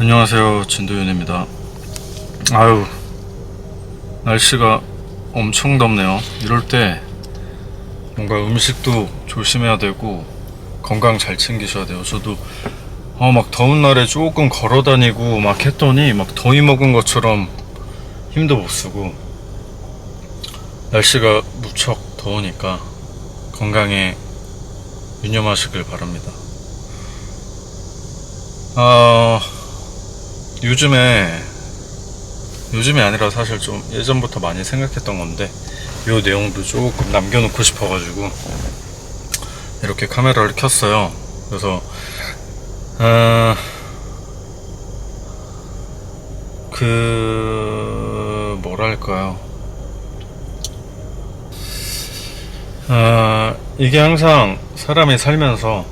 안녕하세요, 진도윤입니다. 아유, 날씨가 엄청 덥네요. 이럴 때 뭔가 음식도 조심해야 되고 건강 잘 챙기셔야 돼요. 저도 막 더운 날에 조금 걸어 다니고 막 했더니 막 더위 먹은 것처럼 힘도 못 쓰고, 날씨가 무척 더우니까 건강에 유념하시길 바랍니다. 요즘이 아니라 사실 좀 예전부터 많이 생각했던 건데, 요 내용도 조금 남겨놓고 싶어가지고 이렇게 카메라를 켰어요. 그래서 뭐랄까요, 이게 항상 사람이 살면서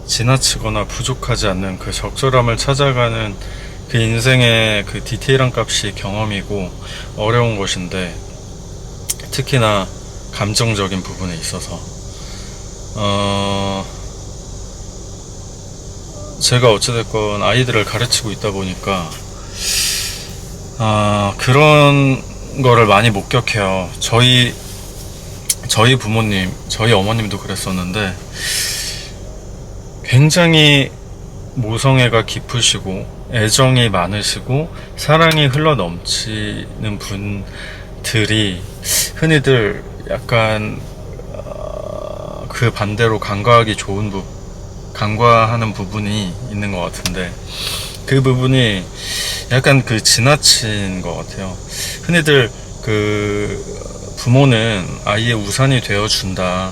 지나치거나 부족하지 않는 그 적절함을 찾아가는 그 인생의 그 디테일한 값이 경험이고 어려운 것인데, 특히나 감정적인 부분에 있어서 제가 어찌됐건 아이들을 가르치고 있다 보니까 그런 거를 많이 목격해요. 저희 부모님, 저희 어머님도 그랬었는데, 굉장히 모성애가 깊으시고 애정이 많으시고 사랑이 흘러 넘치는 분들이 흔히들 약간 그 반대로 간과하는 부분이 있는 것 같은데, 그 부분이 약간 그 지나친 것 같아요. 흔히들 그 부모는 아이의 우산이 되어준다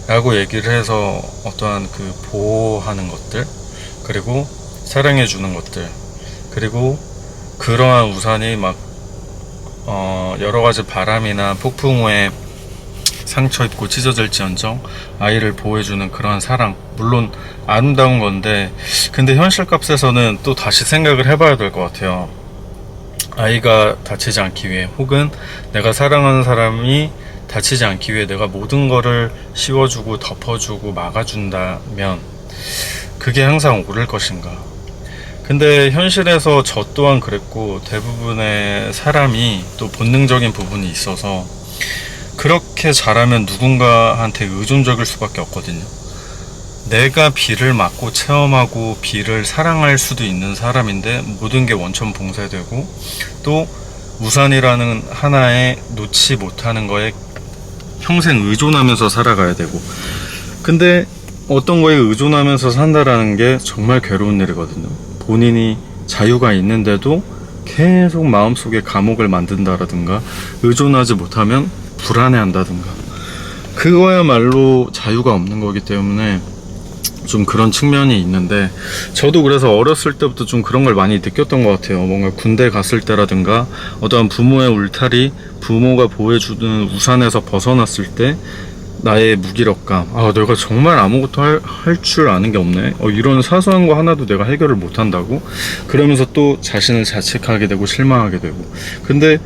라고 얘기를 해서 어떠한 그 보호하는 것들, 그리고 사랑해주는 것들, 그리고 그러한 우산이 막 여러가지 바람이나 폭풍 후에 상처 입고 찢어질지언정 아이를 보호해주는 그러한 사랑, 물론 아름다운 건데, 근데 현실 값에서는 또 다시 생각을 해봐야 될 것 같아요. 아이가 다치지 않기 위해, 혹은 내가 사랑하는 사람이 다치지 않기 위해 내가 모든 거를 씌워주고 덮어주고 막아준다면 그게 항상 옳을 것인가. 근데 현실에서 저 또한 그랬고, 대부분의 사람이 또 본능적인 부분이 있어서 그렇게 잘하면 누군가한테 의존적일 수밖에 없거든요. 내가 비를 맞고 체험하고 비를 사랑할 수도 있는 사람인데, 모든 게 원천 봉쇄되고 또 우산이라는 하나에 놓지 못하는 거에 평생 의존하면서 살아가야 되고, 근데 어떤 거에 의존하면서 산다라는 게 정말 괴로운 일이거든요. 본인이 자유가 있는데도 계속 마음속에 감옥을 만든다라든가, 의존하지 못하면 불안해한다든가, 그거야말로 자유가 없는 거기 때문에 좀 그런 측면이 있는데, 저도 그래서 어렸을 때부터 좀 그런 걸 많이 느꼈던 것 같아요. 뭔가 군대 갔을 때라든가 어떠한 부모의 울타리, 부모가 보호해주는 우산에서 벗어났을 때 나의 무기력감, 내가 정말 아무것도 할 줄 아는 게 없네, 이런 사소한 거 하나도 내가 해결을 못한다고, 그러면서 또 자신을 자책하게 되고 실망하게 되고. 근데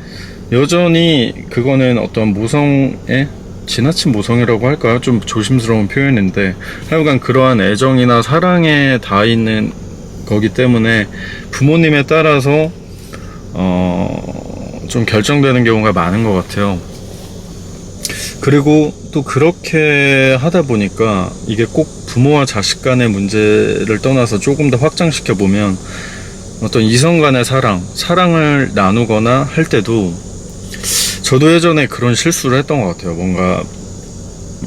여전히 그거는 어떤 모성의 지나친 모성이라고 할까요? 좀 조심스러운 표현인데, 하여간 그러한 애정이나 사랑에 닿아 있는 거기 때문에 부모님에 따라서 좀 결정되는 경우가 많은 것 같아요. 그리고 또 그렇게 하다 보니까 이게 꼭 부모와 자식 간의 문제를 떠나서 조금 더 확장시켜 보면, 어떤 이성 간의 사랑을 나누거나 할 때도 저도 예전에 그런 실수를 했던 것 같아요. 뭔가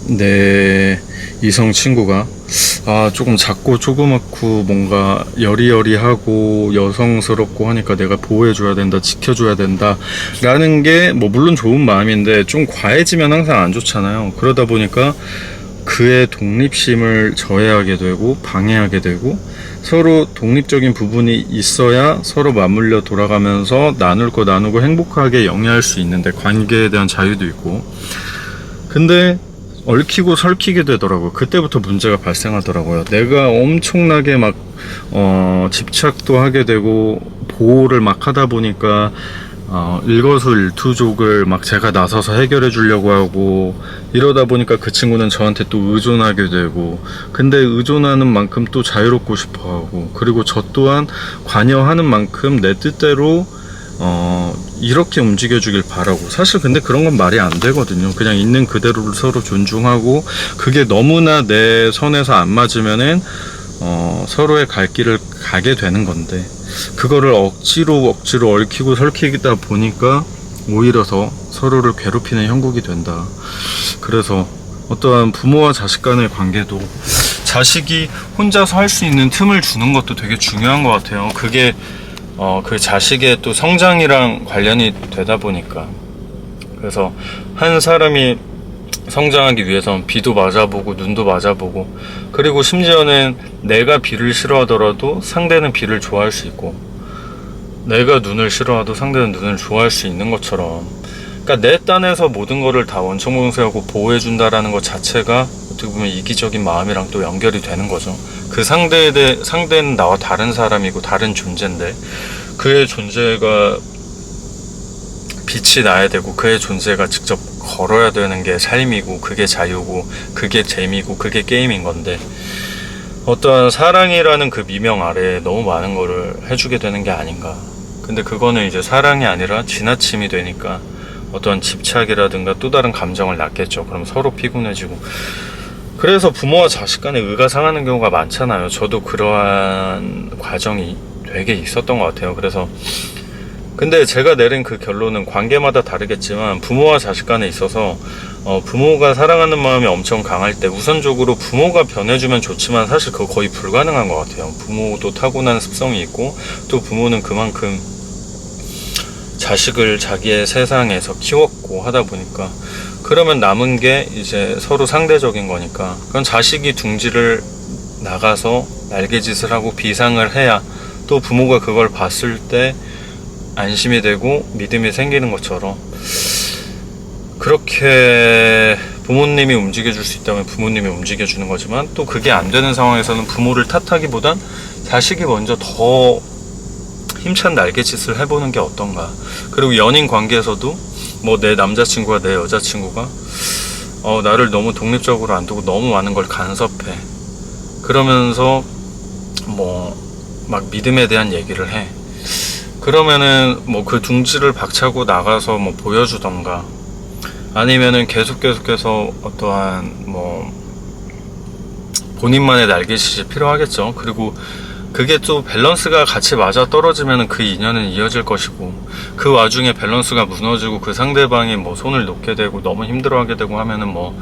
내 이성 친구가 조금 작고 조그맣고 뭔가 여리여리하고 여성스럽고 하니까 내가 보호해줘야 된다, 지켜줘야 된다 라는 게 뭐 물론 좋은 마음인데, 좀 과해지면 항상 안 좋잖아요. 그러다 보니까 그의 독립심을 저해하게 되고 방해하게 되고, 서로 독립적인 부분이 있어야 서로 맞물려 돌아가면서 나눌 거 나누고 행복하게 영위할 수 있는데, 관계에 대한 자유도 있고. 근데 얽히고 설키게 되더라고요. 그때부터 문제가 발생하더라고요. 내가 엄청나게 막 집착도 하게 되고 보호를 막 하다 보니까 일거수일투족을 막 제가 나서서 해결해 주려고 하고 이러다 보니까 그 친구는 저한테 또 의존하게 되고, 근데 의존하는 만큼 또 자유롭고 싶어 하고, 그리고 저 또한 관여하는 만큼 내 뜻대로 이렇게 움직여 주길 바라고. 사실 근데 그런 건 말이 안 되거든요. 그냥 있는 그대로를 서로 존중하고, 그게 너무나 내 선에서 안 맞으면은 서로의 갈 길을 가게 되는 건데, 그거를 억지로 얽히고 설키다 보니까 오히려 더 서로를 괴롭히는 형국이 된다. 그래서 어떠한 부모와 자식 간의 관계도 자식이 혼자서 할 수 있는 틈을 주는 것도 되게 중요한 것 같아요. 그게 그 자식의 또 성장이랑 관련이 되다 보니까. 그래서 한 사람이 성장하기 위해선 비도 맞아보고 눈도 맞아보고, 그리고 심지어는 내가 비를 싫어하더라도 상대는 비를 좋아할 수 있고, 내가 눈을 싫어하도 상대는 눈을 좋아할 수 있는 것처럼, 그러니까 내 딴에서 모든 거를 다 원천봉쇄하고 보호해준다라는 것 자체가 어떻게 보면 이기적인 마음이랑 또 연결이 되는 거죠. 그 상대는 나와 다른 사람이고 다른 존재인데, 그의 존재가 빛이 나야 되고, 그의 존재가 직접 걸어야 되는 게 삶이고, 그게 자유고, 그게 재미고, 그게 게임인 건데, 어떠한 사랑이라는 그 미명 아래에 너무 많은 거를 해주게 되는 게 아닌가. 근데 그거는 이제 사랑이 아니라 지나침이 되니까 어떠한 집착이라든가 또 다른 감정을 낳겠죠. 그럼 서로 피곤해지고. 그래서 부모와 자식 간에 의가 상하는 경우가 많잖아요. 저도 그러한 과정이 되게 있었던 것 같아요. 그래서 근데 제가 내린 그 결론은 관계마다 다르겠지만, 부모와 자식 간에 있어서 부모가 사랑하는 마음이 엄청 강할 때 우선적으로 부모가 변해주면 좋지만, 사실 그거 거의 불가능한 것 같아요. 부모도 타고난 습성이 있고, 또 부모는 그만큼 자식을 자기의 세상에서 키웠고 하다 보니까, 그러면 남은 게 이제 서로 상대적인 거니까, 그건 자식이 둥지를 나가서 날개짓을 하고 비상을 해야 또 부모가 그걸 봤을 때 안심이 되고 믿음이 생기는 것처럼, 그렇게 부모님이 움직여줄 수 있다면 부모님이 움직여주는 거지만, 또 그게 안 되는 상황에서는 부모를 탓하기보단 자식이 먼저 더 힘찬 날개짓을 해보는 게 어떤가. 그리고 연인 관계에서도 뭐 내 남자친구가 내 여자친구가 나를 너무 독립적으로 안 두고 너무 많은 걸 간섭해. 그러면서 뭐 막 믿음에 대한 얘기를 해. 그러면은 뭐 그 둥지를 박차고 나가서 뭐 보여주던가, 아니면은 계속해서 어떠한 뭐 본인만의 날개짓이 필요하겠죠. 그리고 그게 또 밸런스가 같이 맞아 떨어지면은 그 인연은 이어질 것이고, 그 와중에 밸런스가 무너지고 그 상대방이 뭐 손을 놓게 되고 너무 힘들어하게 되고 하면은 뭐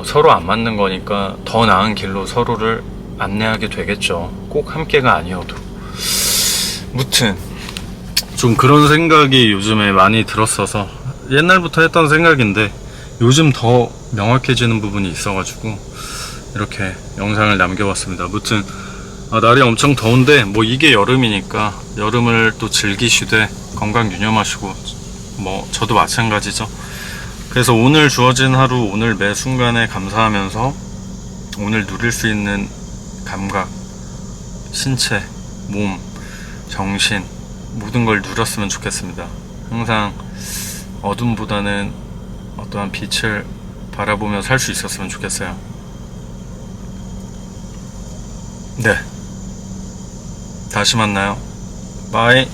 서로 안 맞는 거니까 더 나은 길로 서로를 안내하게 되겠죠. 꼭 함께가 아니어도. 무튼 좀 그런 생각이 요즘에 많이 들었어서, 옛날부터 했던 생각인데 요즘 더 명확해지는 부분이 있어가지고 이렇게 영상을 남겨봤습니다. 무튼 날이 엄청 더운데 뭐 이게 여름이니까 여름을 또 즐기시되 건강 유념하시고, 뭐 저도 마찬가지죠. 그래서 오늘 주어진 하루, 오늘 매 순간에 감사하면서 오늘 누릴 수 있는 감각, 신체, 몸, 정신, 모든 걸 누렸으면 좋겠습니다. 항상 어둠보다는 어떠한 빛을 바라보며 살 수 있었으면 좋겠어요. 네, 다시 만나요. 바이.